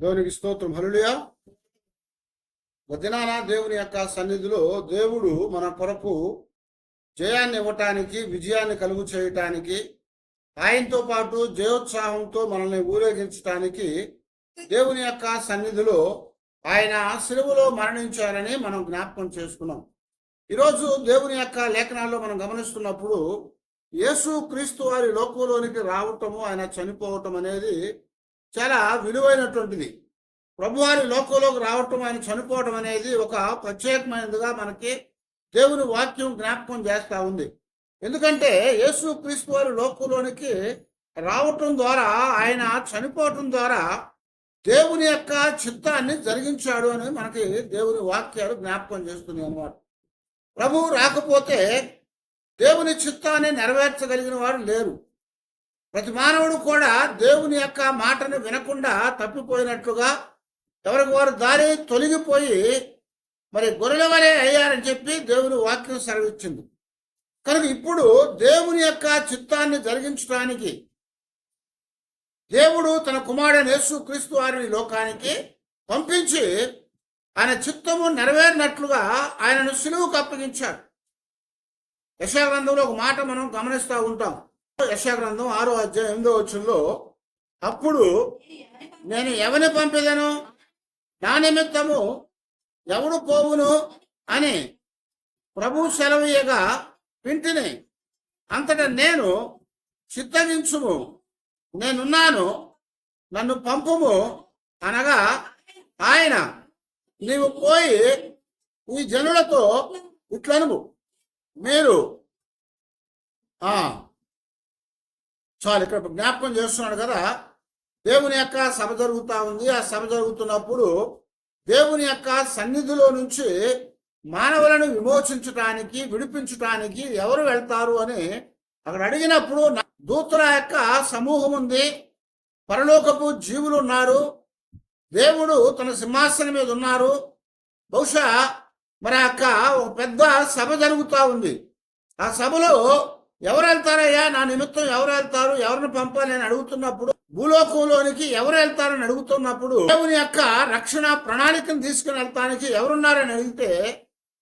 దేవునికి స్తోత్రం. హల్లెలూయా. వదినాన దేవుని యొక్క సన్నిధిలో దేవుడు మన కొరకు జయాన్ని ఇవ్వటానికి, విజయాన్ని కలుగు చేయటానికి, ఆయనతో పాటు జయోత్సాహంతో మనల్ని ఊరేగించటానికి దేవుని యొక్క సన్నిధిలో ఆయన సిలువలో మరణించారని మనం జ్ఞాపకం చేసుకున్నాం. ఈరోజు దేవుని యొక్క లేఖనాల్లో మనం గమనిస్తున్నప్పుడు యేసు క్రీస్తు వారి లోకంలోనికి రావటము, ఆయన చనిపోవటం అనేది చాలా విలువైనటువంటిది. ప్రభువారి లోకంలోకి రావటం, ఆయన చనిపోవటం అనేది ఒక ప్రత్యేకమైనదిగా మనకి దేవుని వాక్యం జ్ఞాపకం చేస్తూ ఉంది. ఎందుకంటే యేసు క్రీస్తు వారి లోకంలోనికి రావటం ద్వారా, ఆయన చనిపోవటం ద్వారా దేవుని యొక్క చిత్తాన్ని జరిగించాడు అని మనకి దేవుని వాక్యాలు జ్ఞాపకం చేస్తుంది అన్నమాట. ప్రభువు రాకపోతే దేవుని చిత్తాన్ని నెరవేర్చగలిగిన వారు లేరు. ప్రతి మానవుడు కూడా దేవుని యొక్క మాటను వినకుండా తప్పిపోయినట్లుగా, ఎవరికి వారు దారి తొలగిపోయి మరి గొర్రెల వలె అయ్యారని చెప్పి దేవుని వాక్యం సెలవిచ్చింది. కనుక ఇప్పుడు దేవుని యొక్క చిత్తాన్ని జరిగించడానికి దేవుడు తన కుమారుడైన యేసు క్రీస్తు వారిని లోకానికి పంపించి ఆయన చిత్తము నెరవేరినట్లుగా ఆయనను సిలువకు అప్పగించాడు. యెషయా గ్రంథంలో ఒక మాట మనం గమనిస్తూ ఉంటాం. యెషయా గ్రంథం 6వ అధ్యాయం 8వ వచనంలో, అప్పుడు నేను ఎవరిని పంపిదను, నా నిమిత్తము ఎవడు పోవును అని ప్రభు సెలవీయగా వింటిని. అంతటా నేను చిత్తగించుము, నేనున్నాను, నన్ను పంపుము అనగా ఆయన, నీవు పోయి ఈ జనులతో ఇట్లనుము, మీరు చాలు. ఇక్కడ జ్ఞాపకం చేస్తున్నాడు కదా, దేవుని యొక్క సభ జరుగుతూ ఉంది. ఆ సభ జరుగుతున్నప్పుడు దేవుని యొక్క సన్నిధిలో నుంచి మానవులను విమోచించటానికి, విడిపించటానికి ఎవరు వెళ్తారు అని అక్కడ అడిగినప్పుడు, దూతల యొక్క సమూహం ఉంది, పరలోకపు జీవులు ఉన్నారు, దేవుడు తన సింహాసనం మీద ఉన్నారు. బహుశా మరి అక్క ఒక పెద్ద సభ జరుగుతూ ఉంది. ఆ సభలో ఎవరు వెళ్తారయ్యా, నా నిమిత్తం ఎవరు వెళ్తారు, ఎవరిని పంపాలి అని అడుగుతున్నప్పుడు, భూలోకంలోనికి ఎవరు వెళ్తారని అడుగుతున్నప్పుడు, దేవుని యొక్క రక్షణ ప్రణాళికను తీసుకుని వెళ్తానికి ఎవరున్నారని అడిగితే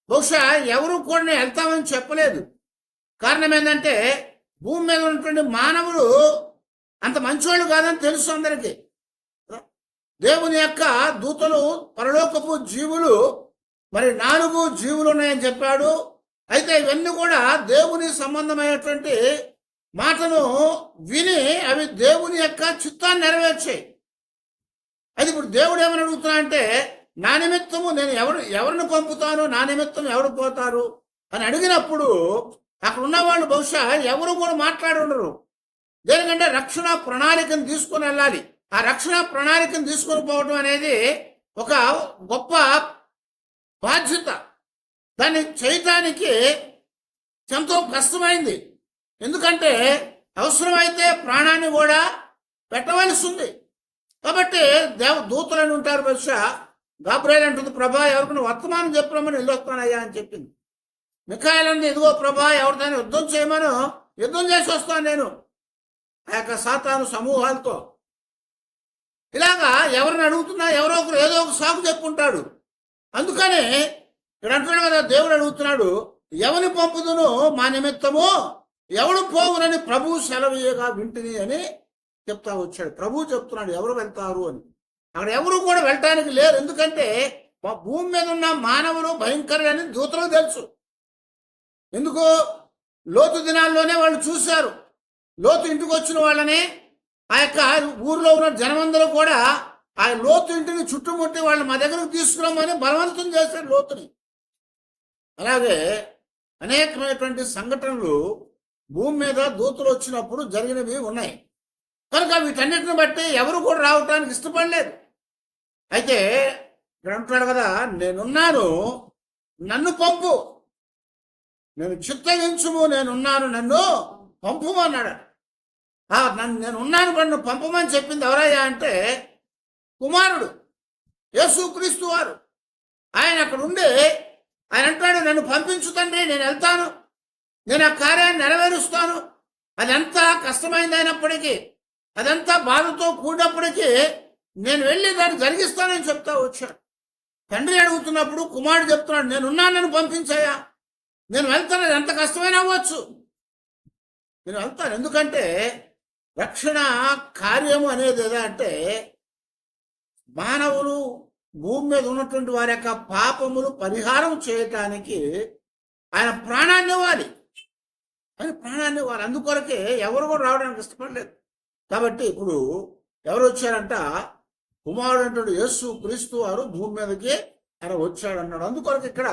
బహుశా ఎవరు కూడా నేను వెళ్తామని చెప్పలేదు. కారణం ఏంటంటే భూమి మీద ఉన్నటువంటి మానవులు అంత మంచివాళ్ళు కాదని తెలుసు అందరికీ. దేవుని యొక్క దూతలు, పరలోకపు జీవులు, మరి 4 జీవులు ఉన్నాయని చెప్పాడు. అయితే ఇవన్నీ కూడా దేవుని సంబంధమైనటువంటి మాటను విని అవి దేవుని యొక్క చిత్తాన్ని నెరవేర్చాయి. అది ఇప్పుడు దేవుడు ఏమని అడుగుతున్నా అంటే, నా నిమిత్తము నేను ఎవరిని పంపుతాను, నా నిమిత్తం ఎవరు పోతారు అని అడిగినప్పుడు అక్కడ ఉన్న వాళ్ళు బహుశా ఎవరు కూడా మాట్లాడి ఉండరు. దేనికంటే రక్షణ ప్రణాళికను తీసుకొని వెళ్ళాలి. ఆ రక్షణ ప్రణాళికను తీసుకొని పోవడం అనేది ఒక గొప్ప బాధ్యత. దాన్ని చేయటానికి ఎంతో కష్టమైంది. ఎందుకంటే అవసరమైతే ప్రాణాన్ని కూడా పెట్టవలసి ఉంది. కాబట్టి దూతలను ఉంటారు. బహుశా గాబ్రియల్ అంటుంది, ప్రభా ఎవరికైనా వర్తమానం చెప్పమని వెళ్ళొస్తానయ్యా అని చెప్పింది. మిఖాయేల్ అంది, ఇదిగో ప్రభా ఎవరిదాన్ని యుద్ధం చేయమను, యుద్ధం చేసి వస్తాను నేను ఆ యొక్క సాతాను సమూహాలతో. ఇలాగా ఎవరిని అడుగుతున్నా ఎవరో ఒకరు ఏదో ఒక సాకు చెప్పుకుంటాడు. అందుకని ఇక్కడ అంటున్నాడు కదా, దేవుడు అడుగుతున్నాడు, ఎవరిని పంపుదును మా నిమిత్తము, ఎవడు పోవునని ప్రభువు సెలవీయగా వింటిని అని చెప్తా వచ్చాడు. ప్రభువు చెప్తున్నాడు ఎవరు వెళ్తారు అని. అక్కడ ఎవరు కూడా వెళ్ళటానికి లేరు. ఎందుకంటే మా భూమి మీద ఉన్న మానవులు భయంకరని దూతలకు తెలుసు. ఎందుకు? లోతు దినాల్లోనే వాళ్ళు చూశారు. లోతు ఇంటికి వచ్చిన వాళ్ళని, ఆ యొక్క ఊర్లో ఉన్న జనమందరూ కూడా ఆ లోతు ఇంటిని చుట్టుముట్టి వాళ్ళు మా దగ్గరకు తీసుకురామని బలవంతం చేశారు లోతుని. అలాగే అనేకమైనటువంటి సంఘటనలు భూమి మీద దూతలు వచ్చినప్పుడు జరిగినవి ఉన్నాయి. కనుక వీటన్నిటిని బట్టి ఎవరు కూడా రావటానికి ఇష్టపడలేదు. అయితే ఇక్కడ అంటున్నాడు కదా, నేనున్నాను, నన్ను పంపు, నేను చిత్తగించుము, నేనున్నాను, నన్ను పంపుము అన్నాడు. నేనున్నాను, నన్ను పంపమని చెప్పింది ఎవరయ్యా అంటే కుమారుడు యేసు క్రీస్తు వారు. ఆయన అక్కడ ఉండి ఆయన అంటాడు, నన్ను పంపించు తండ్రి, నేను వెళ్తాను, నేను ఆ కార్యాన్ని నెరవేరుస్తాను. అదంతా కష్టమైంది అయినప్పటికీ, అదంతా బాధతో కూడినప్పటికీ నేను వెళ్ళి దాన్ని జరిగిస్తానని చెప్తా వచ్చాడు. తండ్రి అడుగుతున్నప్పుడు కుమారుడు చెప్తున్నాడు, నేనున్నానని పంపించాయా, నేను వెళ్తాను, అది ఎంత కష్టమైనా అవ్వచ్చు, నేను వెళ్తాను. ఎందుకంటే రక్షణ కార్యము అనేది ఏదా అంటే మానవులు భూమి మీద ఉన్నటువంటి వారి యొక్క పాపములు పరిహారం చేయటానికి ఆయన ప్రాణాన్ని ఇవ్వాలి, అందుకొరకే ఎవరు కూడా రావడానికి ఇష్టపడలేదు. కాబట్టి ఇప్పుడు ఎవరు వచ్చారంట, కుమారుడు అంటాడు యేసు క్రీస్తు వారు భూమి మీదకి ఆయన వచ్చాడు అన్నాడు. అందుకొరకు ఇక్కడ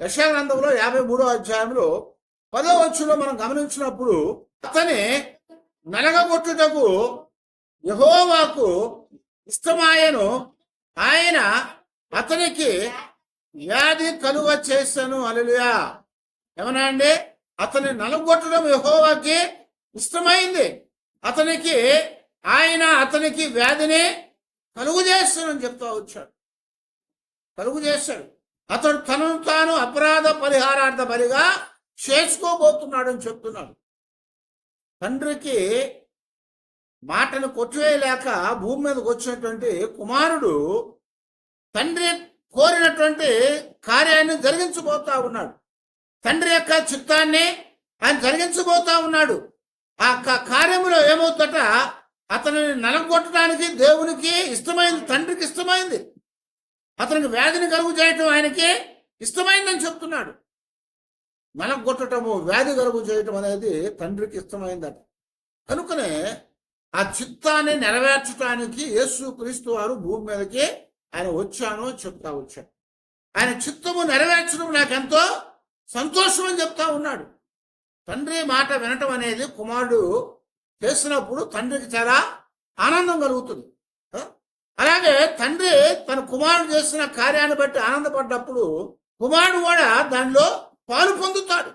యెషయా గ్రంథంలో 53వ అధ్యాయంలో 10వ వచనంలో మనం గమనించినప్పుడు అతని నలగగొట్టుటకు యెహోవాకు ఇష్టమాయను, ఆయన అతనికి వ్యాధి కలుగ చేశాను. హల్లెలూయా. ఏమన్నా అండి, అతని నలగొట్టడం యెహోవాకి ఇష్టమైంది, అతనికి వ్యాధిని కలుగు చేస్తానని చెప్తా వచ్చాడు. కలుగు చేశాడు. అతడు తనను తాను అపరాధ పరిహారార్థ బలిగా చేసుకోబోతున్నాడు అని చెప్తున్నాడు. తండ్రికి మాటను కొట్టివేయలేక భూమి మీదకి వచ్చినటువంటి కుమారుడు తండ్రి కోరినటువంటి కార్యాన్ని జరిగించబోతా ఉన్నాడు. తండ్రి యొక్క చిత్తాన్ని ఆయన జరిగించబోతా ఉన్నాడు. ఆ కార్యములో ఏమవుతుందట, అతనిని నలగొట్టడానికి దేవునికి ఇష్టమైంది, తండ్రికి ఇష్టమైంది. అతనికి వ్యాధిని కలుగు చేయటం ఆయనకి ఇష్టమైందని చెప్తున్నాడు. నలగొట్టటము, వ్యాధి కలుగు చేయటం అనేది తండ్రికి ఇష్టమైందట. కనుకనే ఆ చిత్తాన్ని నెరవేర్చడానికి యేసు క్రీస్తు వారు భూమి మీదకి ఆయన వచ్చాను చెప్తా వచ్చాడు. ఆయన చిత్తము నెరవేర్చడం నాకెంతో సంతోషం అని చెప్తా ఉన్నాడు. తండ్రి మాట వినటం అనేది కుమారుడు చేసినప్పుడు తండ్రికి చాలా ఆనందం కలుగుతుంది. అలాగే తండ్రి తన కుమారుడు చేసిన కార్యాన్ని బట్టి ఆనందపడ్డప్పుడు కుమారుడు కూడా దానిలో పాలు పొందుతాడు.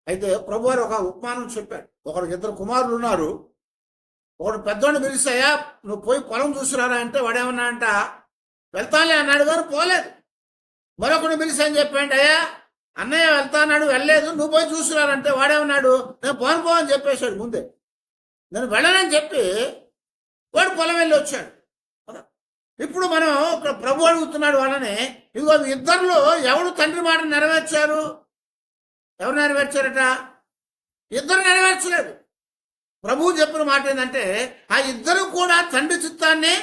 అయితే ప్రభువారు ఒక ఉపమానం చెప్పాడు. ఒకరికి 2 కుమారులు ఉన్నారు. ఒకడు పెద్దోడిని పిలిచాయా, నువ్వు పోయి పొలం చూసిరారా అంటే వాడేమన్నా అంట వెళ్తానులే అన్నాడు, కానీ పోలేదు. మరొకడిని పిలిచాయని చెప్పండి, అయ్యా అన్నయ్య వెళ్తా అన్నాడు, వెళ్ళలేదు, నువ్వు పోయి చూసిరారంటే వాడేమన్నాడు, నేను పోను అని చెప్పేశాడు. ముందే నేను వెళ్ళనని చెప్పి వాడు పొలం వెళ్ళి వచ్చాడు. ఇప్పుడు మనం ఇక్కడ ప్రభు అడుగుతున్నాడు వాళ్ళని, ఇదిగో ఇద్దరిలో ఎవడు తండ్రి మాట నెరవేర్చారు? ఎవరు నెరవేర్చారట? ఇద్దరు నెరవేర్చలేదు. ప్రభువు చెప్పిన మాట ఏంటంటే ఆ ఇద్దరు కూడా తండ్రి చిత్తాన్ని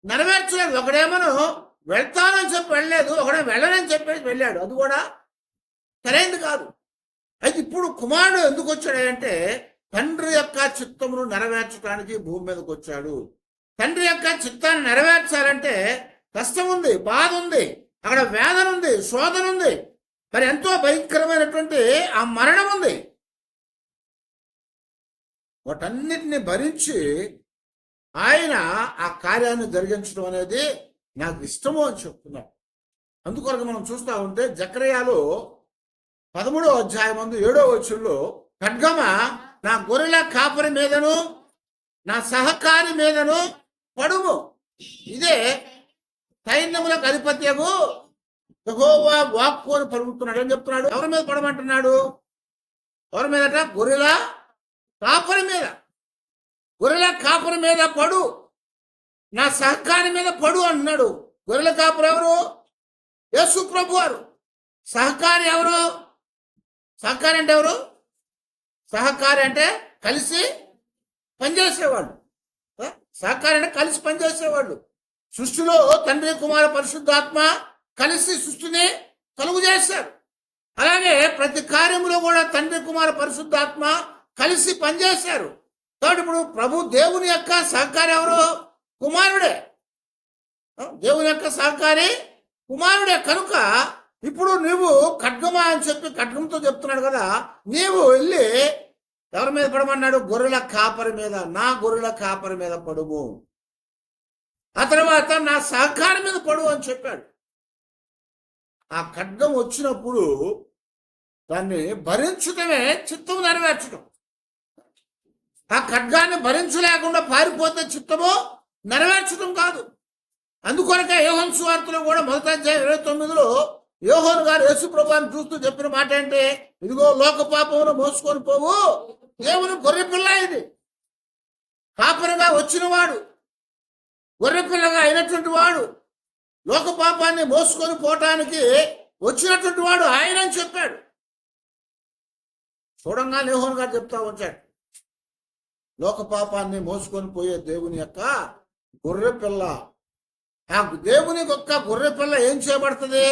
నెరవేర్చలేదు. ఒకడేమో వెళ్తానని చెప్పి వెళ్ళలేదు, ఒకడే వెళ్ళనని చెప్పేసి వెళ్ళాడు. అది కూడా సరైనది కాదు. అయితే ఇప్పుడు కుమారుడు ఎందుకు వచ్చాడంటే తండ్రి యొక్క చిత్తమును నెరవేర్చడానికి భూమి మీదకి వచ్చాడు. తండ్రి యొక్క చిత్తాన్ని నెరవేర్చాలంటే కష్టం ఉంది, బాధ ఉంది, అక్కడ వేదన ఉంది, శోధన ఉంది, మరి ఎంతో భయంకరమైనటువంటి ఆ మరణం ఉంది. వాటన్నిటిని భరించి ఆయన ఆ కార్యాన్ని జరిగించడం అనేది నాకు ఇష్టము అని చెప్తున్నాడు. అందుకొరకు మనం చూస్తూ ఉంటే జకర్యాలో 13వ అధ్యాయం 7వ వచనంలో ఖడ్గమ నా గొర్రెల కాపరి మీదను నా సహకారి మీదను పడుము, ఇదే సైన్యములకు అధిపత్యము యెహోవా వాక్కు అని పలుకుతున్నాడు అని చెప్తున్నాడు. ఎవరి మీద పడమంటున్నాడు? ఎవరి మీదట? గొర్రెల కాపరి మీద. గొర్రెల కాపరి మీద పడు, నా సహకారి మీద పడు అంటున్నాడు. గొర్రెల కాపరి ఎవరు? యేసు ప్రభు వారు. సహకారి ఎవరు? సహకారి అంటే ఎవరు? సహకారి అంటే కలిసి పనిచేసేవాళ్ళు. సహకారి అంటే కలిసి పనిచేసేవాళ్ళు. సృష్టిలో తండ్రి కుమార పరిశుద్ధాత్మ కలిసి సృష్టిని కలుగు చేశారు. అలాగే ప్రతి కార్యములో కూడా తండ్రి కుమార పరిశుద్ధాత్మ కలిసి పనిచేశారు. కాబట్టి ఇప్పుడు ప్రభు దేవుని యొక్క సహకారి ఎవరు? కుమారుడే. దేవుని యొక్క సహకారి కుమారుడే. కనుక ఇప్పుడు నువ్వు ఖడ్గమా అని చెప్పి ఖడ్గంతో చెప్తున్నాడు కదా, నీవు వెళ్ళి ఎవరి మీద పడమన్నాడు? గొర్రెల కాపరి మీద, నా గొర్రెల కాపరి మీద పడుము, ఆ తర్వాత నా సహకారి మీద పడు అని చెప్పాడు. ఆ ఖడ్గం వచ్చినప్పుడు దాన్ని భరించటమే చిత్తము నెరవేర్చడం. ఆ ఖడ్గాన్ని భరించలేకుండా పారిపోతే చిత్తము నెరవేర్చడం కాదు. అందుకొరకే యోహాను సువార్తలో కూడా 1వ అధ్యాయం 29లో యోహాను గారు యేసు ప్రభువుని చూస్తూ చెప్పిన మాట ఏంటి? ఇదిగో లోక పాపమును మోసుకొని పోవు దేవుని గొర్రె పిల్ల, ఇది కాపరిగా వచ్చినవాడు, గొర్రెపిల్లగా అయినటువంటి వాడు, లోక పాపాన్ని మోసుకొని పోవటానికి వచ్చినటువంటి వాడు ఆయన అని చెప్పాడు. చూడంగా యోహాను గారు చెప్తా వచ్చాడు, లోక పాపాన్ని మోసుకొని పోయే దేవుని యొక్క గొర్రెపిల్ల. ఆ దేవుని యొక్క గొర్రెపిల్ల ఏం చేయబడుతుంది?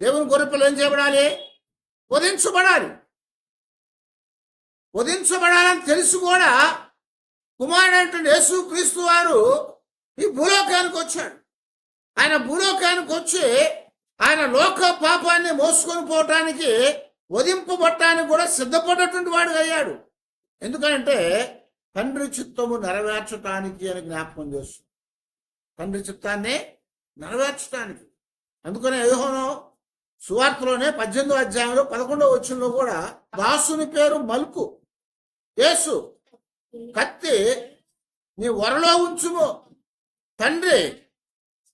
దేవుని గొర్రెపిల్ల ఏం చేయబడాలి? వధించబడాలి. వధించబడాలని తెలిసి కూడా కుమారుడు యేసు క్రీస్తు వారు ఈ భూలోకానికి వచ్చాడు. ఆయన భూలోకానికి వచ్చి ఆయన లోక పాపాన్ని మోసుకొని పోవటానికి, వధింపబడటానికి కూడా సిద్ధపడ్డటువంటి వాడు అయ్యాడు. ఎందుకంటే తండ్రి చిత్తము నెరవేర్చటానికి అని జ్ఞాపకం చేస్తుంది. తండ్రి చిత్తాన్ని నెరవేర్చడానికి. అందుకనే యోహాను సువార్తలోనే 18వ అధ్యాయంలో 11వ వచనంలో కూడా దాసుని పేరు మల్కు. యేసు కత్తి నీ వరలో ఉంచుము, తండ్రి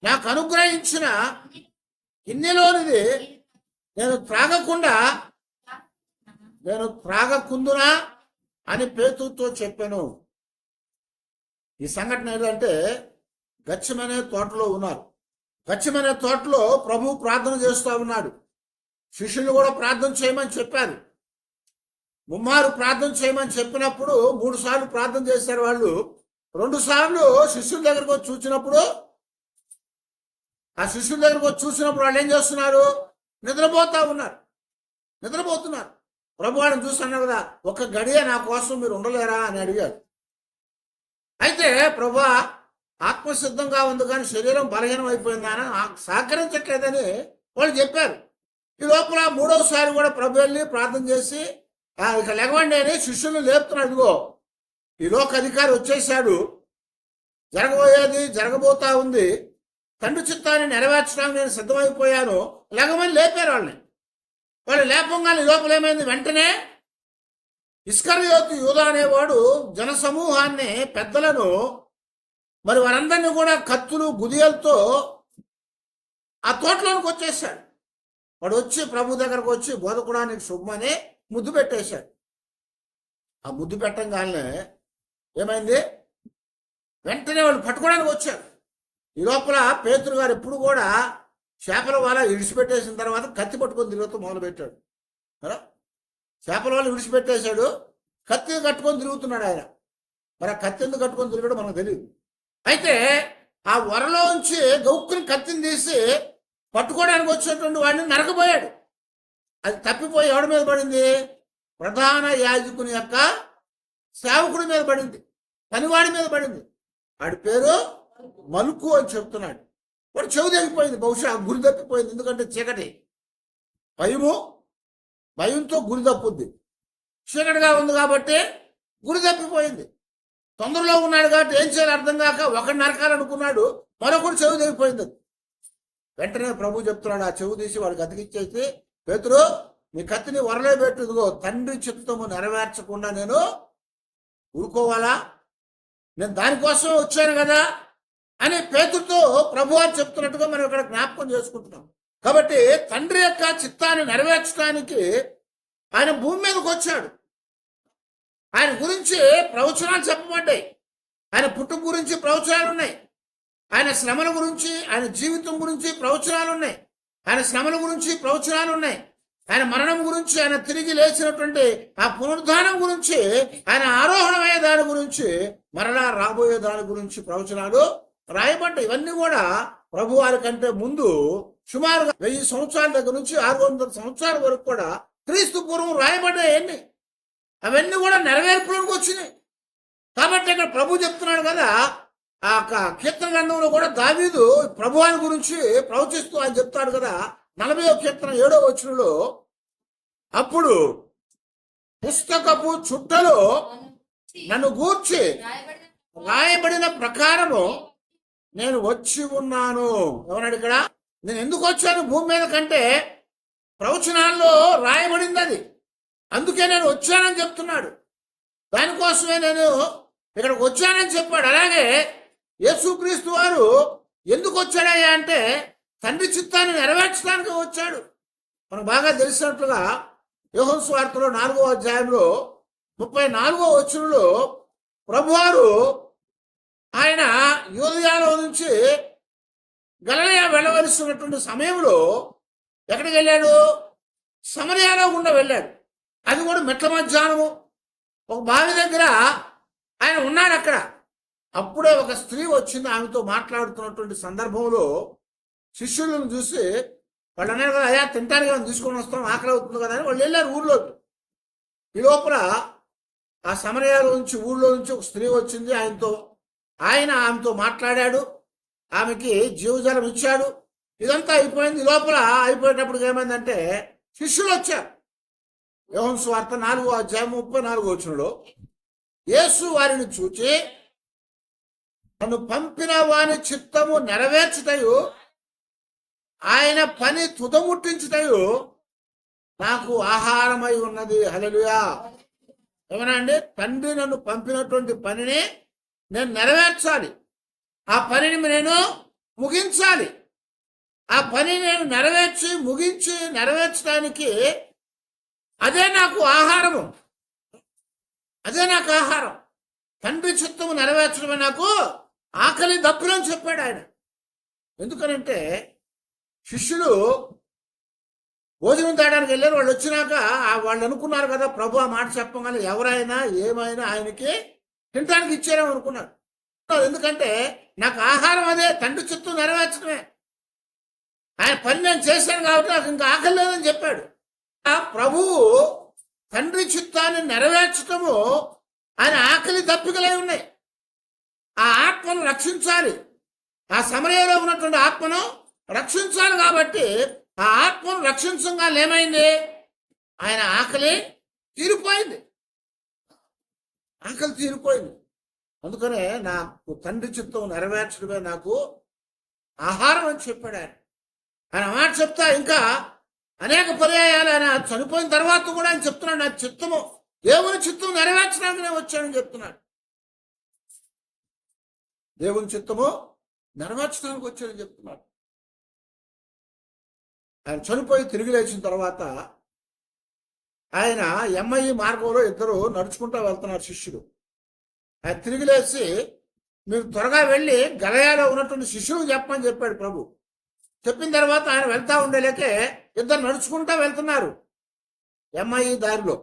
నాకు అనుగ్రహించిన గిన్నెలోనిది నేను త్రాగకుందునా అని పేతురుతో చెప్పాను. ఈ సంఘటన ఏంటంటే గచ్చమనే తోటలో ఉన్నారు. గచ్చమనే తోటలో ప్రభు ప్రార్థన చేస్తూ ఉన్నాడు. శిష్యులు కూడా ప్రార్థన చేయమని చెప్పారు. ముమ్మారు ప్రార్థన చేయమని చెప్పినప్పుడు 3 సార్లు ప్రార్థన చేశారు వాళ్ళు. 2 సార్లు శిష్యుల దగ్గరకు వచ్చి చూసినప్పుడు వాళ్ళు ఏం చేస్తున్నారు? నిద్రపోతున్నారు. ప్రభు వాడిని చూసి అన్నారు కదా, ఒక గడియ నా కోసం మీరు ఉండలేరా అని అడిగాడు. అయితే ప్రభు ఆత్మసిద్ధంగా ఉంది కానీ శరీరం బలహీనం అయిపోయిందని సహకరించట్లేదని వాళ్ళు చెప్పారు. ఈ లోపల 3వసారి కూడా ప్రభు వెళ్ళి ప్రార్థన చేసి ఇక లెగవండి అని శిష్యులు లేపుతున్నాడు. ఇదిగో ఈ లోక అధికారి వచ్చేసాడు, జరగబోతా ఉంది, తండ్రి చిత్తాన్ని నెరవేర్చడానికి నేను సిద్ధమైపోయాను, లెగమని లేపారు వాళ్ళని. వాళ్ళు లేపంగానే లోపల ఏమైంది? వెంటనే ఇస్కరియోతు యూదా అనేవాడు జనసమూహాన్ని, పెద్దలను, మరి వారందరినీ కూడా కత్తులు గుదియలతో ఆ తోటలోనికి వచ్చేసాడు. వాడు వచ్చి ప్రభు దగ్గరకు వచ్చి బోధకుడానికి శుభమని ముద్దు పెట్టేశాడు. ఆ ముద్దు పెట్టంగానే ఏమైంది? వెంటనే వాళ్ళు పట్టుకోవడానికి వచ్చారు. ఈ లోపల పేతురు గారు ఎప్పుడు కూడా చేపల వల విడిచిపెట్టేసిన తర్వాత కత్తి పట్టుకొని తిరుగుతూ మొదలుపెట్టాడు. చేపల వల విడిచిపెట్టేశాడు, కత్తి కట్టుకొని తిరుగుతున్నాడు ఆయన. మరి ఆ కత్తి ఎందుకు కట్టుకొని తిరిగాడో మనకు తెలియదు. అయితే ఆ వరలోంచి గౌక్కుని కత్తిని తీసి పట్టుకోవడానికి వచ్చినటువంటి వాడిని నరకబోయాడు. అది తప్పిపోయి ఎవడి మీద పడింది? ప్రధాన యాజకుని యొక్క సేవకుడి మీద పడింది, పనివాడి మీద పడింది. వాడి పేరు మలుకు అని చెప్తున్నాడు. వాడు చెవు తెగిపోయింది, బహుశా గురి తప్పిపోయింది. ఎందుకంటే చీకటి, భయంతో గురి తప్పుద్ది. చీకటిగా ఉంది కాబట్టి గురి తప్పిపోయింది. తొందరలో ఉన్నాడు కాబట్టి ఏం చేయాలి అర్థం కాక ఒకటి నరకాలనుకున్నాడు, మరొకటి చెవు తెగిపోయింది. వెంటనే ప్రభు చెప్తున్నాడు, ఆ చెవు తీసి వాడికి అతికిచ్చేసి, పేతురు నీ కత్తిని వరలో పెట్టు, ఇదిగో తండ్రి చిత్తము నెరవేర్చకుండా నేను ఊరుకోవాలా? నేను దానికోసం వచ్చాను కదా అని పేతురుతో ప్రభు వారు చెప్తున్నట్టుగా మనం ఇక్కడ జ్ఞాపకం చేసుకుంటున్నాం. కాబట్టి తండ్రి యొక్క చిత్తాన్ని నెరవేర్చడానికి ఆయన భూమి మీదకి వచ్చాడు. ఆయన గురించి ప్రవచనాలు చెప్పబడ్డాయి. ఆయన పుట్టుక గురించి ప్రవచనాలు ఉన్నాయి. ఆయన శ్రమల గురించి, ఆయన జీవితం గురించి ప్రవచనాలు ఉన్నాయి. ఆయన శ్రమల గురించి ప్రవచనాలు ఉన్నాయి. ఆయన మరణం గురించి, ఆయన తిరిగి లేచినటువంటి ఆ పునరుద్ధానం గురించి, ఆయన ఆరోహణమయ్యే దాని గురించి, మరలా రాబోయే దాని గురించి ప్రవచనాలు రాయబడ్డాయి. ఇవన్నీ కూడా ప్రభు వారి కంటే ముందు సుమారుగా 1000 సంవత్సరాల దగ్గర నుంచి 600 సంవత్సరాల వరకు కూడా క్రీస్తు పూర్వం రాయబడ్డాయి. అవన్నీ కూడా నెరవేర్పులోకి వచ్చినాయి. కాబట్టి ఇక్కడ ప్రభు చెప్తున్నాడు కదా, ఆ కీర్తన గ్రంథంలో కూడా దావీదు ప్రభువాని గురించి ప్రవచిస్తూ ఆయన చెప్తాడు కదా, 40వ కీర్తన 7వ వచనంలో, అప్పుడు పుస్తకపు చుట్టలో నన్ను గూర్చి రాయబడిన ప్రకారము నేను వచ్చి ఉన్నాను. ఏమన్నాడు ఇక్కడ? నేను ఎందుకు వచ్చాను భూమి మీద కంటే ప్రవచనాల్లో రాయబడింది అది, అందుకే నేను వచ్చానని చెప్తున్నాడు. దానికోసమే నేను ఇక్కడికి వచ్చానని చెప్పాడు. అలాగే యేసుక్రీస్తు వారు ఎందుకు వచ్చాడయ్యా అంటే తండ్రి చిత్తాన్ని నెరవేర్చడానికి వచ్చాడు. మనకు బాగా తెలిసినట్లుగా యోహాను సువార్తలో 4వ అధ్యాయంలో 34వ వచనంలో ప్రభువారు ఆయన యూదయాలో నుంచి గలిలయ వెళ్ళవలసినటువంటి సమయంలో ఎక్కడికి వెళ్ళాడు? సమరయాలో గుండా వెళ్ళాడు. అది కూడా మెట్ల మధ్యాహ్నము. ఒక బావి దగ్గర ఆయన ఉన్నాడు అక్కడ. అప్పుడే ఒక స్త్రీ వచ్చింది. ఆమెతో మాట్లాడుతున్నటువంటి సందర్భంలో శిష్యులను చూసి వాళ్ళు అన్నారు కదా, అయ్యా తింటానికి ఏమైనా తీసుకొని వస్తాం, ఆకలి అవుతుంది కదా అని వాళ్ళు వెళ్ళారు ఊళ్ళోకి. ఈ లోపల ఆ సమరయాలో నుంచి ఊళ్ళో నుంచి ఒక స్త్రీ వచ్చింది. ఆయన ఆమెతో మాట్లాడాడు, ఆమెకి జీవజలం ఇచ్చాడు. ఇదంతా అయిపోయింది. ఈ లోపల అయిపోయేటప్పుడు ఏమైందంటే శిష్యులు వచ్చారు. యోహాను సువార్త 4వ అధ్యాయం 34వ వచనంలో యేసు వారిని చూచి, నన్ను పంపిన వాని చిత్తము నెరవేర్చుటయు ఆయన పని తుదముట్టించుటయు నాకు ఆహారమై ఉన్నది. హల్లెలూయా. ఏమన్నా అండి? తండ్రి నన్ను పంపినటువంటి పనిని నేను నెరవేర్చాలి, ఆ పనిని నేను ముగించాలి. ఆ పని నేను నెరవేర్చడానికి అదే నాకు ఆహారము, అదే నాకు ఆహారం. తండ్రి చిత్తము నెరవేర్చడమే నాకు ఆకలి దప్పులని చెప్పాడు ఆయన. ఎందుకనంటే శిష్యులు భోజనం తేయడానికి వెళ్ళారు. వాళ్ళు వచ్చినాక వాళ్ళు అనుకున్నారు కదా, ప్రభు ఆ మాట చెప్పగానే ఎవరైనా ఏమైనా ఆయనకి తినడానికి ఇచ్చారేమో అనుకున్నారు. ఎందుకంటే నాకు ఆహారం అదే, తండ్రి చిత్తం నెరవేర్చడమే. ఆయన పని నేను చేశాను కాబట్టి నాకు ఇంకా ఆకలి లేదని చెప్పాడు. ప్రభువు తండ్రి చిత్తాన్ని నెరవేర్చటము ఆయన ఆకలి దప్పికలై ఉన్నాయి. ఆ ఆత్మను రక్షించాలి, ఆ సమరయలో ఉన్నటువంటి ఆత్మను రక్షించాలి. కాబట్టి ఆ ఆత్మను రక్షించగా ఏమైంది? ఆయన ఆకలి తీరిపోయింది, ఆకలి తీరిపోయింది. అందుకనే నాకు తండ్రి చిత్తం నెరవేర్చడమే నాకు ఆహారం అని చెప్పాడు ఆయన. ఆయన మాట చెప్తా ఇంకా అనేక పర్యాయాలు ఆయన చనిపోయిన తర్వాత కూడా ఆయన చెప్తున్నాడు, నా చిత్తము దేవుని చిత్తం నెరవేర్చడానికి నేను వచ్చానని చెప్తున్నాడు. దేవుని చిత్తము నెరవేర్చడానికి వచ్చానని చెప్తున్నాడు. ఆయన చనిపోయి తిరిగి లేచిన తర్వాత ఆయన ఎంఐ మార్గంలో ఇద్దరు నడుచుకుంటూ వెళ్తున్నారు శిష్యుడు. ఆయన తిరిగి లేచి, మీరు త్వరగా వెళ్ళి గలయాలో ఉన్నటువంటి శిష్యులకు చెప్పమని చెప్పాడు ప్రభు. చెప్పిన తర్వాత ఆయన వెళ్తా ఉండేలేకే ఇద్దరు నడుచుకుంటా వెళ్తున్నారు ఎంఐ దారిలో.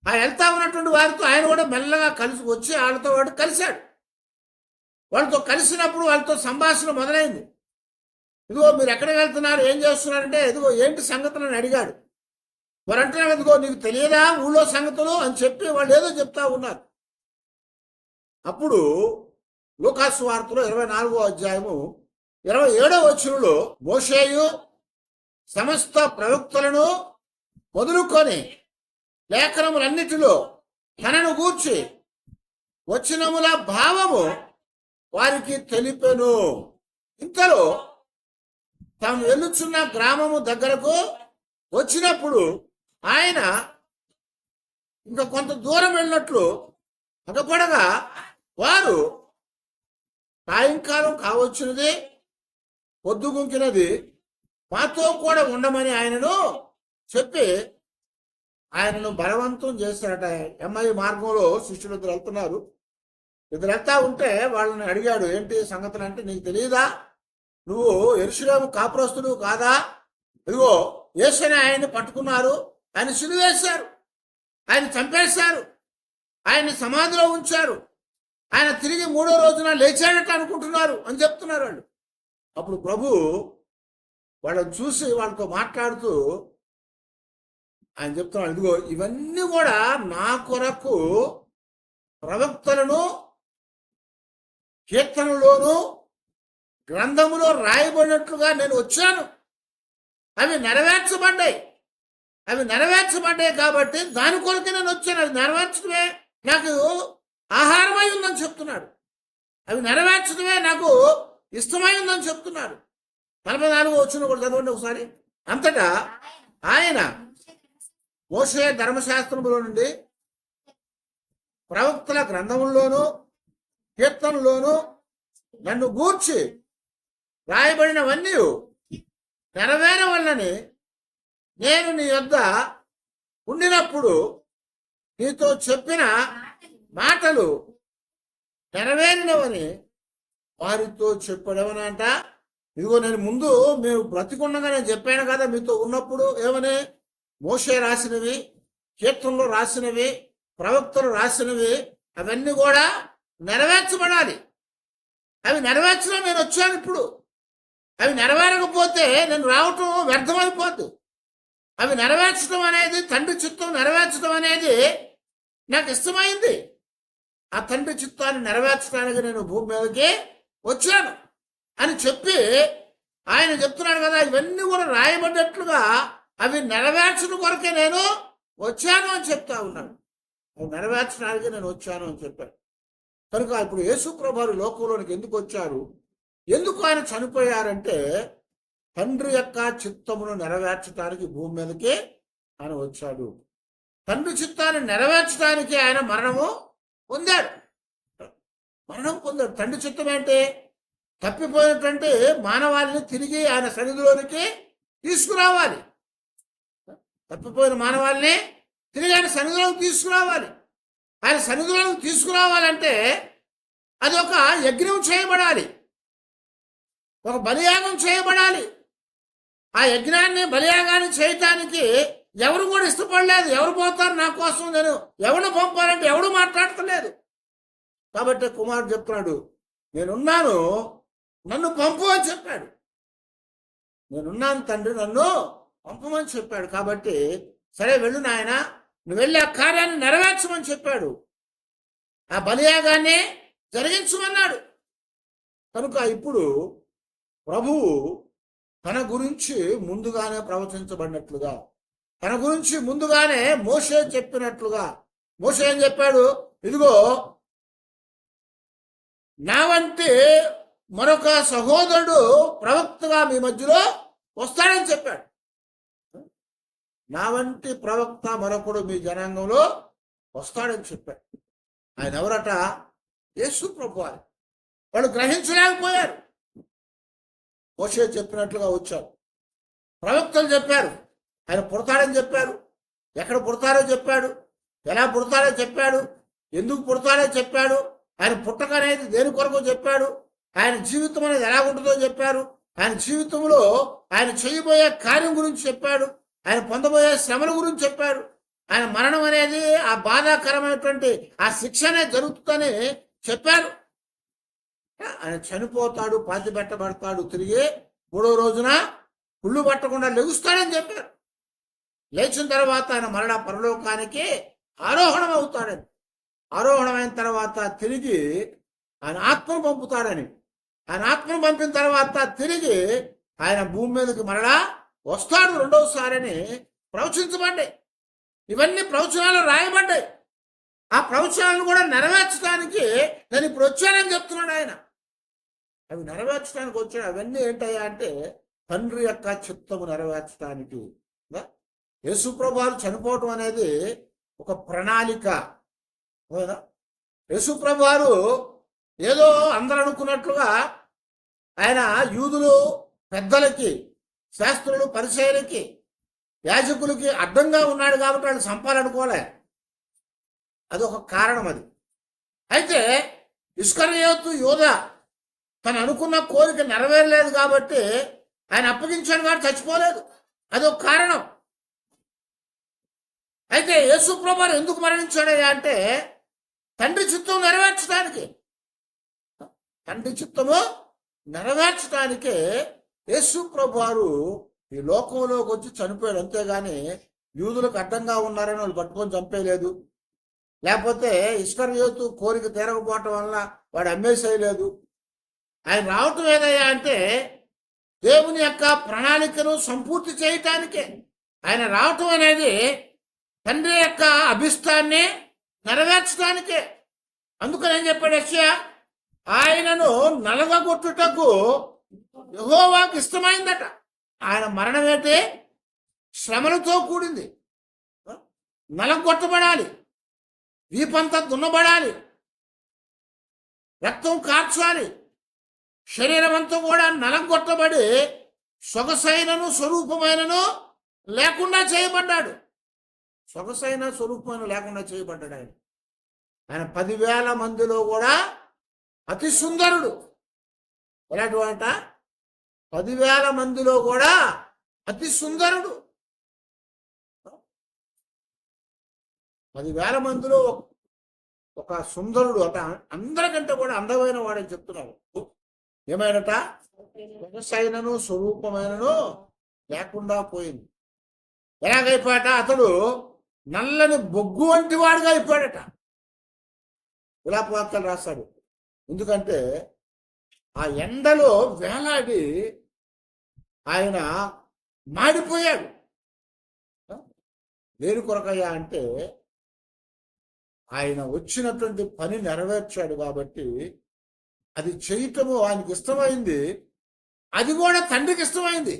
ఆ వెళ్తా ఉన్నటువంటి వారితో ఆయన కూడా మెల్లగా కలిసి వచ్చి వాళ్ళతో వాడు కలిశాడు. వాళ్ళతో కలిసినప్పుడు వాళ్ళతో సంభాషణ మొదలైంది. ఇదిగో మీరు ఎక్కడికి వెళ్తున్నారు, ఏం చేస్తున్నారంటే, ఇదిగో ఏంటి సంగతులు అని అడిగాడు. వారంటే, ఇదిగో నీకు తెలియదా ఊళ్ళో సంగతులు అని చెప్పి వాళ్ళు ఏదో చెప్తా ఉన్నారు. అప్పుడు లూకాసు వార్తలో 24వ అధ్యాయము 27వ వచనంలో మోషేయు సమస్త ప్రవక్తలను మొదలుకొని లేఖనములన్నిటిలో తనను గూర్చి వచనముల భావము వారికి తెలిపెను. ఇంతలో తాము వెళ్ళుచున్న గ్రామము దగ్గరకు వచ్చినప్పుడు ఆయన ఇంకా కొంత దూరం వెళ్ళినట్లు అగపడగా వారు సాయంకాలం కావచ్చినది, పొద్దుగుంకినది, మాతో కూడా ఉండమని ఆయనను చెప్పి ఆయనను బలవంతం చేశారట. ఎంఐ మార్గంలో శిష్యులు ఇద్దరు వెళ్తున్నారు. ఇద్దరు వెళ్తా ఉంటే వాళ్ళని అడిగాడు, ఏంటి సంగతులు అంటే, నీకు తెలియదా, నువ్వు యెరూషలేము కాపురస్తుడు కాదా? ఇదిగో యేసుని ఆయన్ని పట్టుకున్నారు, ఆయన సిలువేశారు, ఆయన చంపేశారు, ఆయన్ని సమాధిలో ఉంచారు, ఆయన తిరిగి 3వ రోజున లేచాడట అనుకుంటున్నారు అని చెప్తున్నారు వాళ్ళు. అప్పుడు ప్రభు వాళ్ళని చూసి వాళ్ళతో మాట్లాడుతూ ఆయన చెప్తున్నాడు, ఇదిగో ఇవన్నీ కూడా నా కొరకు ప్రవక్తలను కీర్తనలోను గ్రంథములో రాయబడినట్లుగా నేను వచ్చాను. అవి నెరవేర్చబడ్డాయి కాబట్టి దాని కొరకే నేను వచ్చాను. అవి నెరవేర్చడమే నాకు ఆహారమై ఉందని చెప్తున్నాడు. అవి నెరవేర్చడమే నాకు ఇష్టమై ఉందని చెప్తున్నాడు. 44వ వచనం కూడా చదవండి ఒకసారి. అంతటా ఆయన మోషే ధర్మశాస్త్రములో నుండి ప్రవక్తల గ్రంథముల్లోనూ కీర్తనలోనూ నన్ను గూర్చి రాయబడినవన్నీ నెరవేరవల్లని నేను నీ యొద్ద ఉండినప్పుడు నీతో చెప్పిన మాటలు నెరవేరినవని వారితో చెప్పాడు. ఏమనంట, ఇదిగో నేను ముందు మేము బ్రతికుండగా నేను చెప్పాను కదా మీతో ఉన్నప్పుడు, ఏమని మోషే రాసినవి, కీర్తనలు రాసినవి, ప్రవక్తలు రాసినవి అవన్నీ కూడా నెరవేర్చబడాలి. అవి నెరవేర్చడం నేను వచ్చాను. ఇప్పుడు అవి నెరవేరకపోతే నేను రావటం వ్యర్థమైపోద్ది. అవి నెరవేర్చడం అనేది, తండ్రి చిత్తం నెరవేర్చడం అనేది నాకు ఇష్టమైంది. ఆ తండ్రి చిత్తాన్ని నెరవేర్చడానికి నేను భూమి మీదకి వచ్చాను అని చెప్పి ఆయన చెప్తున్నాడు కదా, ఇవన్నీ కూడా రాయబడ్డట్లుగా అవి నెరవేర్చడం కొరకే నేను వచ్చాను అని చెప్తా ఉన్నాను. అవి నెరవేర్చడానికి నేను వచ్చాను అని చెప్పాడు. కనుక ఇప్పుడు యేసు ప్రభువు లోకంలోనికి ఎందుకు వచ్చారు, ఎందుకు ఆయన చనిపోయారంటే తండ్రి యొక్క చిత్తమును నెరవేర్చడానికి భూమి మీదకి ఆయన వచ్చాడు. తండ్రి చిత్తాన్ని నెరవేర్చడానికి ఆయన మరణము పొందాడు. మరణం పొందాడు. తండ్రి చిత్తం ఏంటి? తప్పిపోయినటువంటి మానవాళిని తిరిగి ఆయన సన్నిధిలోనికి తీసుకురావాలి. తప్పిపోయిన మానవాళిని తిరిగి ఆయన సన్నిధిలోకి తీసుకురావాలి. ఆయన సన్నిధిలోకి తీసుకురావాలంటే అది ఒక యజ్ఞం చేయబడాలి, ఒక బలియాగం చేయబడాలి. ఆ యజ్ఞాన్ని బలియాగాన్ని చేయటానికి ఎవరు కూడా ఇష్టపడలేదు. ఎవరు పోతారు నా కోసం, నేను ఎవరు పంపాలంటే ఎవడు మాట్లాడతలేదు. కాబట్టి కుమారుడు చెప్తున్నాడు, నేనున్నాను, నన్ను పంపు అని చెప్పాడు. నేనున్నాను తండ్రి, నన్ను పంపమని చెప్పాడు. కాబట్టి సరే వెళ్ళు నాయన, నువ్వు వెళ్ళి ఆ కార్యాన్ని నెరవేర్చమని చెప్పాడు. ఆ బలియాగాన్ని జరిగించమన్నాడు. కనుక ఇప్పుడు ప్రభువు తన గురించి ముందుగానే ప్రవచించబడినట్లుగా, తన గురించి ముందుగానే మోషే చెప్పినట్లుగా, మోషే ఏం చెప్పాడు? ఇదిగో నా వంటి మరొక సహోదరుడు ప్రవక్తగా మీ మధ్యలో వస్తాడని చెప్పాడు. నా వంటి ప్రవక్త మరొకడు మీ జనాంగంలో వస్తాడని చెప్పాడు. ఆయన ఎవరట? యేసు ప్రభువు. వాళ్ళు గ్రహించలేకపోయారు. మోషే చెప్పినట్లుగా వచ్చారు. ప్రవక్తలు చెప్పారు, ఆయన పుడతాడని చెప్పారు. ఎక్కడ పుడతారో చెప్పాడు, ఎలా పుడతారో చెప్పాడు, ఎందుకు పుడతాడో చెప్పాడు, ఆయన పుట్టక అనేది దేని కొరకు చెప్పాడు, ఆయన జీవితం అనేది ఎలా ఉంటుందో చెప్పారు, ఆయన జీవితంలో ఆయన చేయబోయే కార్యం గురించి చెప్పాడు, ఆయన పొందబోయే శ్రమల గురించి చెప్పాడు, ఆయన మరణం అనేది ఆ బాధాకరమైనటువంటి ఆ శిక్ష అనేది జరుగుతుందని చెప్పారు. ఆయన చనిపోతాడు, పాతి పెట్టబడతాడు, తిరిగి 3వ రోజున కుళ్ళు పట్టకుండా లెగుస్తాడని చెప్పారు. లేచిన తర్వాత ఆయన మరణ పరలోకానికి ఆరోహణం అవుతాడని, ఆరోహణమైన తర్వాత తిరిగి ఆయన ఆత్మను పంపుతాడని, ఆయన ఆత్మను పంపిన తర్వాత తిరిగి ఆయన భూమి మీదకి మరలా వస్తాడు 2వసారి అని ప్రవచించబడ్డాయి. ఇవన్నీ ప్రవచనాలు రాయబడ్డాయి. ఆ ప్రవచనాలను కూడా నెరవేర్చడానికి నేను ఇప్పుడు వచ్చానని చెప్తున్నాడు ఆయన. అవి నెరవేర్చడానికి వచ్చాడు. అవన్నీ ఏంటయ్యా అంటే తండ్రి యొక్క చిత్తము నెరవేర్చడానికి. యేసు ప్రభువు చనిపోవటం అనేది ఒక ప్రణాళిక. యేసు ప్రభువు ఏదో అందరూ అనుకున్నట్లుగా ఆయన యూదులు పెద్దలకి, శాస్త్రులు, పరిసయ్యులకి, యాజకులకి అడ్డంగా ఉన్నాడు కాబట్టి వాళ్ళు చంపాలనుకోలే. అదొక కారణం. అది అయితే ఇస్కరియోతు యోధ తను అనుకున్న కోరిక నెరవేరలేదు కాబట్టి ఆయన అప్పగించాడు కాబట్టి చచ్చిపోలేదు. అదొక కారణం. అయితే యేసు ప్రభువు ఎందుకు మరణించాడయ్యా అంటే తండ్రి చిత్తం నెరవేర్చడానికి. తండ్రి చిత్తము నెరవేర్చడానికే యేసు ప్రభువు ఈ లోకంలోకి వచ్చి చనిపోయాడు. అంతేగాని యూదులకు అడ్డంగా ఉన్నారని వాళ్ళు పట్టుకొని చంపేయలేదు, లేకపోతే ఇస్కరియోతు కోరిక తీరకపోవటం వలన వాడు అమ్మేసేయలేదు. ఆయన రావటం ఏదయ్యా అంటే దేవుని యొక్క ప్రణాళికను సంపూర్తి చేయటానికే ఆయన రావటం అనేది, తండ్రి యొక్క అభిష్టాన్ని నెరవేర్చడానికే. అందుకని ఏం చెప్పాడు యెషయా? ఆయనను నలగగొట్టుటకు యెహోవాకు ఇష్టమైందట. ఆయన మరణం ఏంటి? శ్రమలతో కూడింది. నలగొట్టబడాలి, వీపంతా దున్నబడాలి, రక్తం కార్చాలి, శరీరం అంతా కూడా నలగొట్టబడి సొగసైనను స్వరూపమైనను లేకుండా చేయబడ్డాడు. సొగసైన స్వరూపమైన లేకుండా చేయబడ్డాడు ఆయన. ఆయన 10,000 మందిలో కూడా అతి సుందరుడు. ఎలాంటి వాట? 10,000 మందిలో కూడా అతి సుందరుడు. 10,000 మందిలో ఒక సుందరుడు అట, అందరికంటే కూడా అందమైన వాడని చెప్తున్నాడు. ఏమైనట? సొగసైనను స్వరూపమైనను లేకుండా పోయింది. ఎలాగైపోయాట? అతడు నల్లని బొగ్గు వంటి వాడుగా అయిపోయాడట. విలాపవార్తలు రాశాడు. ఎందుకంటే ఆ ఎండలో వేలాడి ఆయన మాడిపోయాడు. దేని కొరకయ్యా అంటే ఆయన వచ్చినటువంటి పని నెరవేర్చాడు కాబట్టి అది చేయటము ఆయనకి ఇష్టమైంది, అది కూడా తండ్రికి ఇష్టమైంది.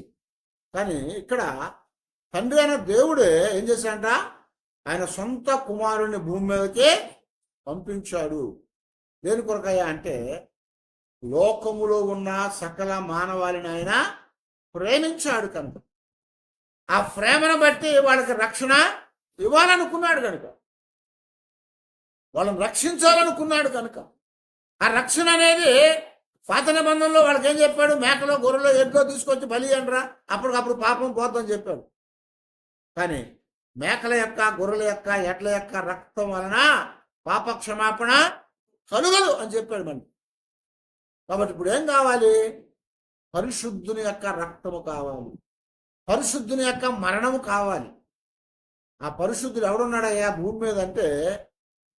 కానీ ఇక్కడ తండ్రి అయిన దేవుడే ఏం చేశాడంట? ఆయన సొంత కుమారుని భూమి మీదకి పంపించాడు. దేని కొరకయ్యా అంటే లోకములో ఉన్న సకల మానవాళిని ఆయన ప్రేమించాడు కనుక, ఆ ప్రేమను బట్టి వాళ్ళకి రక్షణ ఇవ్వాలనుకున్నాడు కనుక, వాళ్ళని రక్షించాలనుకున్నాడు కనుక, ఆ రక్షణ అనేది పాత నిబంధనలో వాళ్ళకి ఏం చెప్పాడు? మేకలో గొర్రెలో ఎడ్లో తీసుకొచ్చి బలి అనరా, అప్పటికప్పుడు పాపం పోద్దని చెప్పాడు. కానీ మేకల యొక్క గొర్రెల యొక్క ఎడ్ల యొక్క రక్తం వలన పాప క్షమాపణ కలుగదు అని చెప్పాడు మళ్ళీ. కాబట్టి ఇప్పుడు ఏం కావాలి? పరిశుద్ధుని యొక్క రక్తము కావాలి, పరిశుద్ధుని యొక్క మరణము కావాలి. ఆ పరిశుద్ధుడు ఎవడున్నాడయ్యా భూమి మీద అంటే,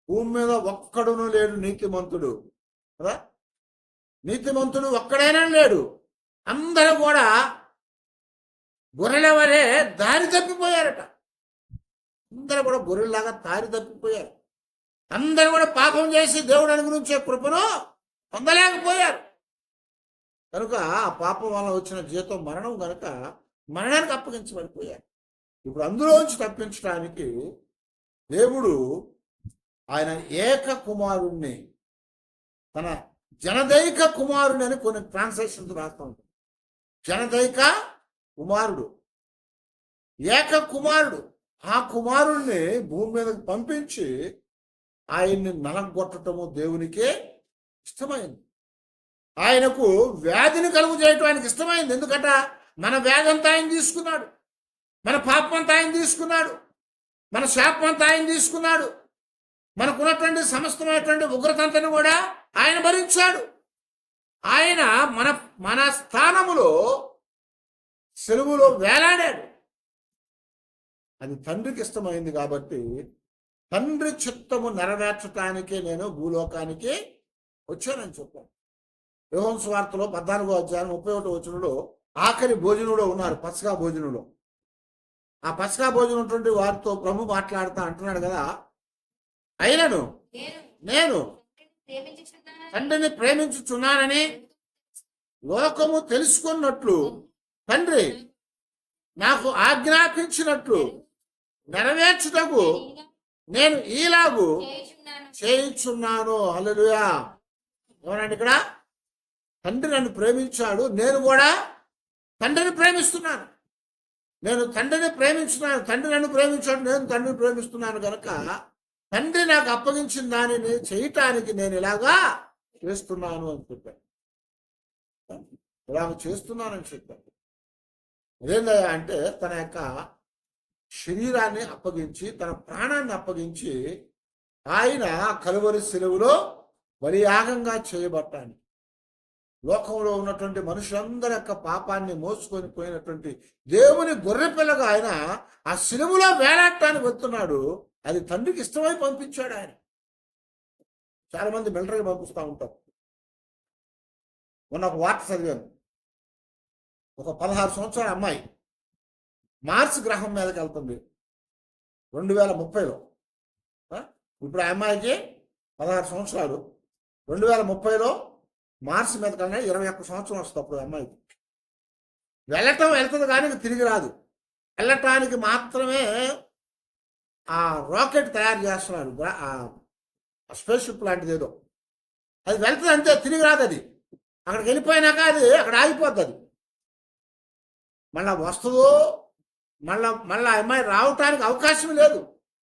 భూమి మీద ఒక్కడును లేడు నీతిమంతుడు కదా. నీతిమంతుడు ఒక్కడైనా లేడు. అందరూ కూడా గొర్రెల వలె దారి తప్పిపోయారట. అందరూ కూడా గొర్రెల్లాగా దారి తప్పిపోయారు. అందరూ కూడా పాపం చేసి దేవుడు అనుగ్రహించే కృపను పొందలేకపోయారు. కనుక ఆ పాపం వల్ల వచ్చిన జీతం మరణం కనుక మరణానికి అప్పగించబడిపోయారు. ఇప్పుడు అందులోంచి తప్పించడానికి దేవుడు ఆయన ఏక కుమారుణ్ణి, తన జనదైక కుమారుని అని కొన్ని ట్రాన్స్లేషన్స్ రాస్తా ఉంటాయి. జనదైక కుమారుడు, ఏక కుమారుడు, ఆ కుమారుణ్ణి భూమి మీదకి పంపించి ఆయన్ని నలగొట్టడము దేవునికి ఇష్టమైంది. ఆయనకు వ్యాధిని కలుగు చేయటం ఆయనకి ఇష్టమైంది. ఎందుకంట మన వ్యాధి అంతా ఆయన తీసుకున్నాడు, మన పాపం అంతా ఆయన తీసుకున్నాడు, మన శాపం అంతా ఆయన తీసుకున్నాడు, మనకున్నటువంటి సమస్తమైనటువంటి ఉగ్రతంతను కూడా ఆయన భరించాడు. ఆయన మన మన స్థానములో సెలవులో వేలాడాడు. అది తండ్రికి ఇష్టమైంది కాబట్టి తండ్రి చిత్తము నెరవేర్చటానికే నేను భూలోకానికి వచ్చానని చెప్పాను. యోహాను సువార్తలో 14వ అధ్యాయం 31వ వచనంలో ఆఖరి భోజనంలో ఉన్నారు, పస్కా భోజనంలో. ఆ పస్కా భోజనం ఉన్నటువంటి వారితో ప్రభు మాట్లాడుతా అంటున్నాడు కదా, అయినను నేను తండ్రిని ప్రేమించుచున్నానని లోకము తెలుసుకున్నట్లు తండ్రి నాకు ఆజ్ఞాపించినట్లు నెరవేర్చుటకు నేను ఈలాగు చేయించున్నాను. హల్లెలూయా. ఏమనండి ఇక్కడ? తండ్రి నన్ను ప్రేమించాడు, నేను కూడా తండ్రిని ప్రేమిస్తున్నాను. నేను తండ్రిని ప్రేమించున్నాను, తండ్రి నన్ను ప్రేమించాడు, నేను తండ్రిని ప్రేమిస్తున్నాను కనుక తండ్రి నాకు అప్పగించిన దానిని చేయటానికి నేను ఇలాగా చేస్తున్నాను అని చెప్పాను. ఇలాగ చేస్తున్నానని చెప్పాను. అదేందయ్యా అంటే తన యొక్క శరీరాన్ని అప్పగించి, తన ప్రాణాన్ని అప్పగించి ఆయన కలువరి శిలువలో బలియాగంగా చేయబట్టాను. లోకంలో ఉన్నటువంటి మనుషులందరి యొక్క పాపాన్ని మోసుకొని పోయినటువంటి దేవుని గొర్రెపిల్లగా ఆయన ఆ శిలువలో వేలాడటానికి వెళ్తున్నాడు. అది తండ్రికి ఇష్టమై పంపించాడు ఆయన. చాలా మంది మిలిటరీకి పంపిస్తూ ఉంటారు. మొన్న ఒక వార్త చదివాను. ఒక 16 సంవత్సరాల అమ్మాయి మార్స్ గ్రహం మీదకి వెళ్తుంది 2030లో. ఇప్పుడు ఆ అమ్మాయికి 16 సంవత్సరాలు. 2030లో మార్స్ మీద కన్నా 21 సంవత్సరం వస్తుంది అప్పుడు అమ్మాయికి. వెళ్తుంది కానీ తిరిగి రాదు. వెళ్ళటానికి మాత్రమే ఆ రాకెట్ తయారు చేస్తున్నారు, స్పేస్ షిప్ లాంటిది ఏదో. అది వెళ్తుంది అంతే, తిరిగి రాదు. అది అక్కడికి వెళ్ళిపోయినాక అది అక్కడ ఆగిపోద్ది. అది మళ్ళా వస్తుందో మళ్ళా అమ్మాయి రావటానికి అవకాశం లేదు.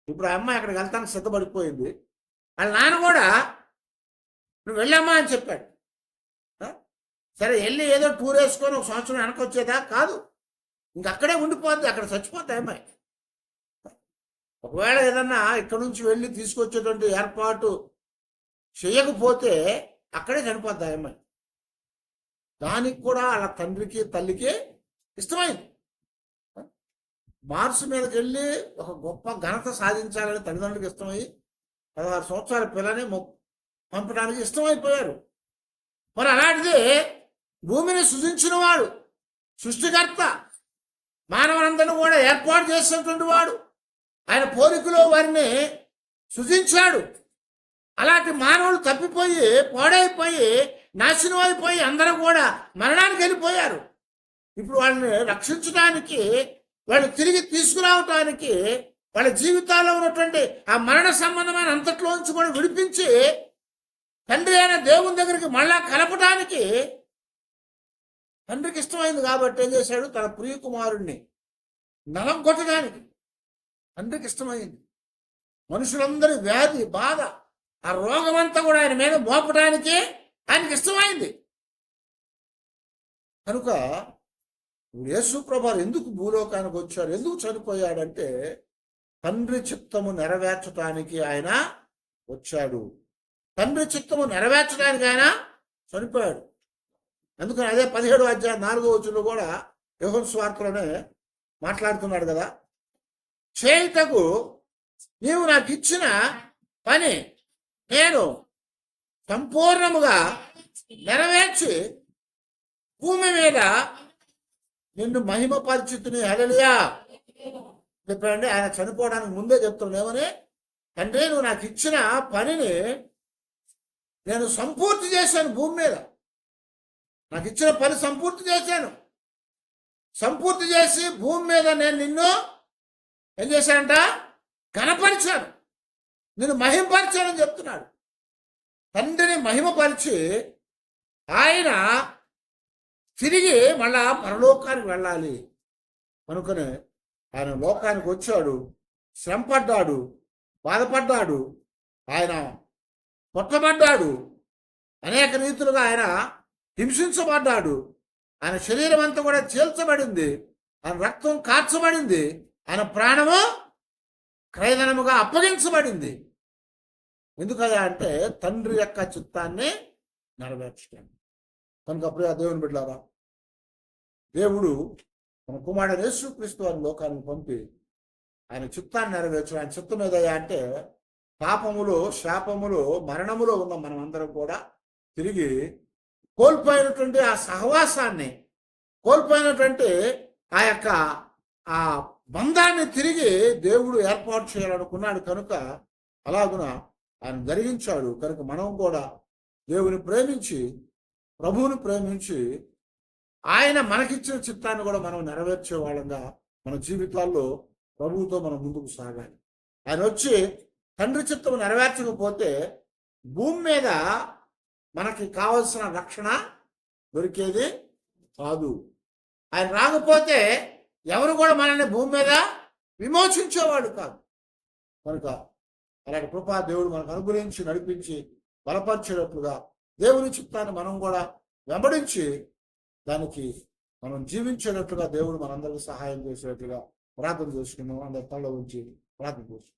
ఇప్పుడు ఆ అమ్మాయి అక్కడికి వెళ్తానికి సిద్ధపడిపోయింది. వాళ్ళ నాన్న కూడా నువ్వు వెళ్ళమ్మా అని చెప్పాడు. సరే వెళ్ళి ఏదో టూర్ వేసుకొని ఒక సంవత్సరం వెనకొచ్చేదా? కాదు, ఇంకక్కడే ఉండిపోద్ది, అక్కడ చచ్చిపోద్ది అమ్మాయి. ఒకవేళ ఏదన్నా ఇక్కడ నుంచి వెళ్ళి తీసుకొచ్చేటువంటి ఏర్పాటు చేయకపోతే అక్కడే చనిపోద్ది ఆ అమ్మాయి. దానికి కూడా వాళ్ళ తండ్రికి తల్లికి ఇష్టమైంది. మార్స్ మీదకి వెళ్ళి ఒక గొప్ప ఘనత సాధించాలని తల్లిదండ్రులకు ఇష్టమై 16 సంవత్సరాల పిల్లని పంపడానికి ఇష్టమైపోయారు. మరి అలాంటిది భూమిని సృజించిన వాడు, సృష్టికర్త, మానవులందరినీ కూడా ఏర్పాటు చేసినటువంటి వాడు, ఆయన పోలికలో వారిని సృజించాడు. అలాంటి మానవులు తప్పిపోయి పాడైపోయి నాశనం అయిపోయి అందరూ కూడా మరణానికి వెళ్ళిపోయారు. ఇప్పుడు వాళ్ళని రక్షించడానికి, వాళ్ళు తిరిగి తీసుకురావటానికి, వాళ్ళ జీవితాల్లో ఉన్నటువంటి ఆ మరణ సంబంధమైన అంతట్లోంచి కూడా విడిపించి తండ్రి అయిన దేవుని దగ్గరికి మళ్ళా కలపటానికి తండ్రికి ఇష్టమైంది కాబట్టి ఏం చేశాడు? తన ప్రియ కుమారుణ్ణి నలం కొట్టడానికి తండ్రికి ఇష్టమైంది. మనుషులందరి వ్యాధి, బాధ, ఆ రోగం అంతా కూడా ఆయన మీద మోపడానికి ఆయనకి ఇష్టమైంది. కనుక యేసు ప్రభువు ఎందుకు భూలోకానికి వచ్చాడు, ఎందుకు చనిపోయాడంటే తండ్రి చిత్తము నెరవేర్చడానికి ఆయన వచ్చాడు. తండ్రి చిత్తము నెరవేర్చడానికి ఆయన చనిపోయాడు. అందుకని అదే 17వ అధ్యాయం 4వ వచనంలో కూడా యోహాను సువార్తలోనే మాట్లాడుతున్నాడు కదా, చేయుటకు నీవు నాకు ఇచ్చిన పని నేను సంపూర్ణముగా నెరవేర్చి భూమి మీద నిన్ను మహిమ పరిచితుని. హల్లెలూయా చెప్పండి. ఆయన చనిపోవడానికి ముందే చెప్తున్నాడు ఏమని? తండ్రి, నువ్వు నాకు ఇచ్చిన పనిని నేను సంపూర్తి చేశాను భూమి మీద. నాకు ఇచ్చిన పని సంపూర్తి చేశాను. సంపూర్తి చేసి భూమి మీద నేను నిన్ను ఏం చేశానంట? ఘనపరిచాను, నిన్ను మహిమపరిచానని చెప్తున్నాడు. తండ్రిని మహిమపరిచి ఆయన తిరిగి మళ్ళా పరలోకానికి వెళ్ళాలి అనుకుని ఆయన లోకానికి వచ్చాడు, శ్రమపడ్డాడు, బాధపడ్డాడు, ఆయన కొట్టబడ్డాడు, అనేక రీతులుగా ఆయన హింసించబడ్డాడు, ఆయన శరీరం అంతా కూడా చీల్చబడింది, ఆయన రక్తం కార్చబడింది, ఆయన ప్రాణము క్రయధనముగా అప్పగించబడింది. ఎందుకయ్యా అంటే తండ్రి యొక్క చిత్తాన్ని నెరవేర్చడానికి. కనుక ప్రియ దేవుని బిడ్డలారా, దేవుడు మన కుమారుడు యేసుక్రీస్తు వారిని లోకానికి పంపి ఆయన చిత్తాన్ని నెరవేర్చడం. ఆయన చిత్తం ఏదయ్యా అంటే పాపములో, శాపములో, మరణములో ఉన్న మనం అందరం కూడా తిరిగి కోల్పోయినటువంటి ఆ సహవాసాన్ని, కోల్పోయినటువంటి ఆ యొక్క ఆ బంధాన్ని తిరిగి దేవుడు ఏర్పాటు చేయాలనుకున్నాడు. కనుక అలాగున ఆయన జరిగించాడు. కనుక మనం కూడా దేవుని ప్రేమించి, ప్రభువుని ప్రేమించి, ఆయన మనకిచ్చిన చిత్తాన్ని కూడా మనం నెరవేర్చే వాళ్ళంగా మన జీవితాల్లో ప్రభువుతో మనం ముందుకు సాగాలి. ఆయన వచ్చి తండ్రి చిత్తం నెరవేర్చకపోతే భూమి మీద మనకి కావలసిన రక్షణ దొరికేది కాదు. ఆయన రాకపోతే ఎవరు కూడా మనల్ని భూమి మీద విమోచించేవాడు కాదు. కనుక అలాంటి కృపా దేవుడు మనకు అనుగ్రహించి, నడిపించి, బలపరిచేటట్లుగా దేవుని చిత్తాన్ని మనం కూడా వెంబడించి దానికి మనం జీవించేటట్లుగా దేవుడు మనందరికీ సహాయం చేసేటట్లుగా ప్రార్థన చేసుకున్నాం. అందరి తలలో ఉంచి ప్రార్థన చేసుకున్నాం.